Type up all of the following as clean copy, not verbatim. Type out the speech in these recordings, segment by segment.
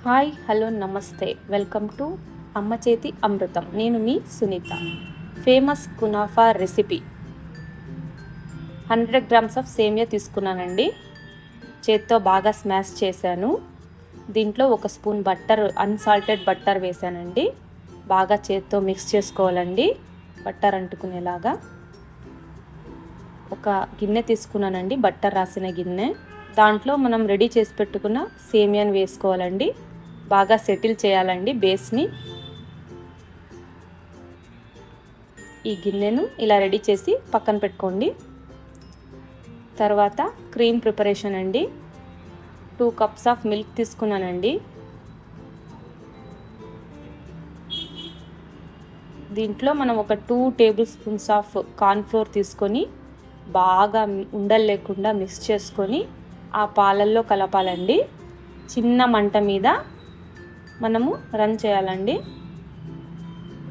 Hi hello నమస్తే welcome to Amma Chethi Amrutham. నేను మీ సునీత. ఫేమస్ కునాఫా రెసిపీ 100 గ్రామ్స్ ఆఫ్ సేమియా తీసుకున్నానండి. చేత్తో బాగా స్మాష్ చేశాను. దీంట్లో 1 స్పూన్ బట్టర్, అన్సాల్టెడ్ బట్టర్ వేసానండి. బాగా చేత్తో మిక్స్ చేసుకోవాలండి, బట్టర్ అంటుకునేలాగా. ఒక గిన్నె తీసుకున్నానండి, బట్టర్ రాసిన గిన్నె. దాంట్లో మనం రెడీ చేసి పెట్టుకున్న సేమియాని వేసుకోవాలండి. బాగా సెటిల్ చేయాలండి బేస్ని. ఈ గిన్నెను ఇలా రెడీ చేసి పక్కన పెట్టుకోండి. తర్వాత క్రీమ్ ప్రిపరేషన్ అండి. 2 కప్స్ ఆఫ్ మిల్క్ తీసుకున్నానండి. దీంట్లో మనం ఒక 2 టేబుల్ స్పూన్స్ ఆఫ్ కార్న్ఫ్లోర్ తీసుకొని బాగా ఉండలు లేకుండా మిక్స్ చేసుకొని ఆ పాలల్లో కలపాలండి. చిన్న మంట మీద మనము రన్ చేయాలండి.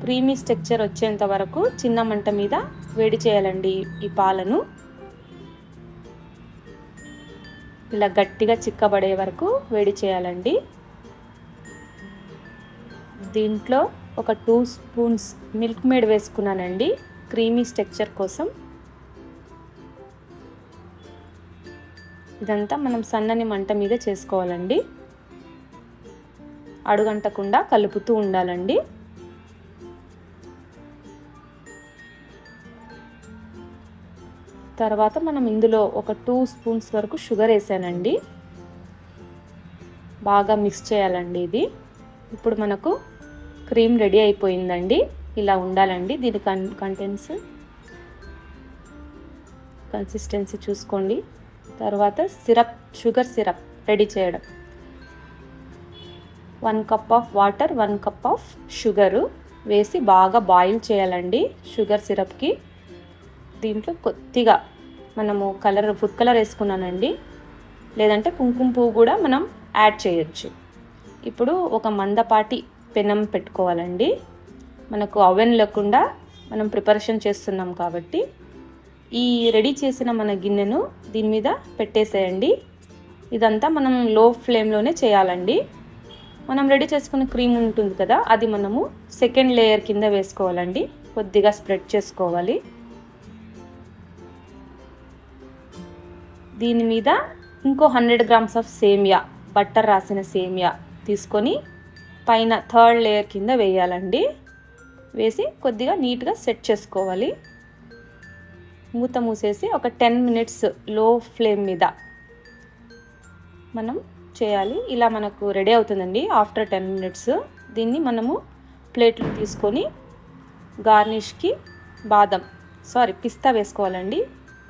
క్రీమీ స్ట్రక్చర్ వచ్చేంత వరకు చిన్న మంట మీద వేడి చేయాలండి ఈ పాలను. ఇలా గట్టిగా చిక్కబడే వరకు వేడి చేయాలండి. దీంట్లో ఒక 2 స్పూన్స్ మిల్క్ మేడ్ వేసుకున్నానండి క్రీమీ స్ట్రక్చర్ కోసం. ఇదంతా మనం సన్నని మంట మీద చేసుకోవాలండి. అడుగంటకుండా కలుపుతూ ఉండాలండి. తర్వాత మనం ఇందులో ఒక 2 స్పూన్స్ వరకు షుగర్ వేసానండి. బాగా మిక్స్ చేయాలండి ఇది. ఇప్పుడు మనకు క్రీమ్ రెడీ అయిపోయిందండి. ఇలా ఉండాలండి దీని కన్సిస్టెన్సీ చూసుకోండి. తర్వాత షుగర్ సిరప్ రెడీ చేయడం. 1 cup of water, 1 cup of sugar వేసి బాగా బాయిల్ చేయాలండి షుగర్ సిరప్కి. దీంట్లో కొద్దిగా మనము ఫుడ్ కలర్ వేసుకున్నానండి, లేదంటే కుంకుమ పువ్వు కూడా మనం యాడ్ చేయొచ్చు. ఇప్పుడు ఒక మందపాటి పెనం పెట్టుకోవాలండి. మనకు ఓవెన్ లేకుండా మనం ప్రిపరేషన్ చేస్తున్నాం కాబట్టి ఈ రెడీ చేసిన మన గిన్నెను దీని మీద పెట్టేసేయండి. ఇదంతా మనం లో ఫ్లేమ్లోనే చేయాలండి. మనం రెడీ చేసుకున్న క్రీమ్ ఉంటుంది కదా, అది మనము సెకండ్ లేయర్ కింద వేసుకోవాలండి. కొద్దిగా స్ప్రెడ్ చేసుకోవాలి. దీని మీద ఇంకో 100 గ్రామ్స్ ఆఫ్ సేమియా, బట్టర్ రాసిన సేమియా తీసుకొని పైన థర్డ్ లేయర్ కింద వేయాలండి. వేసి కొద్దిగా నీట్గా సెట్ చేసుకోవాలి. మూత మూసేసి ఒక 10 మినిట్స్ లో ఫ్లేమ్ మీద మనం చేయాలి. ఇలా మనకు రెడీ అవుతుందండి ఆఫ్టర్ 10 మినిట్స్. దీన్ని మనము ప్లేట్లు తీసుకొని గార్నిష్కి పిస్తా వేసుకోవాలండి.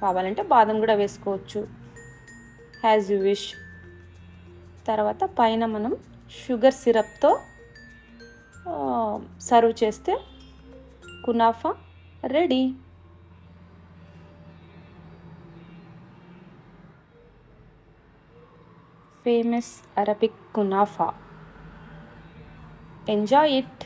కావాలంటే బాదం కూడా వేసుకోవచ్చు, యాజ్ యూ విష్. తర్వాత పైన మనం షుగర్ సిరప్తో సర్వ్ చేస్తే kunafa ready. Famous Arabic kunafa. Enjoy it.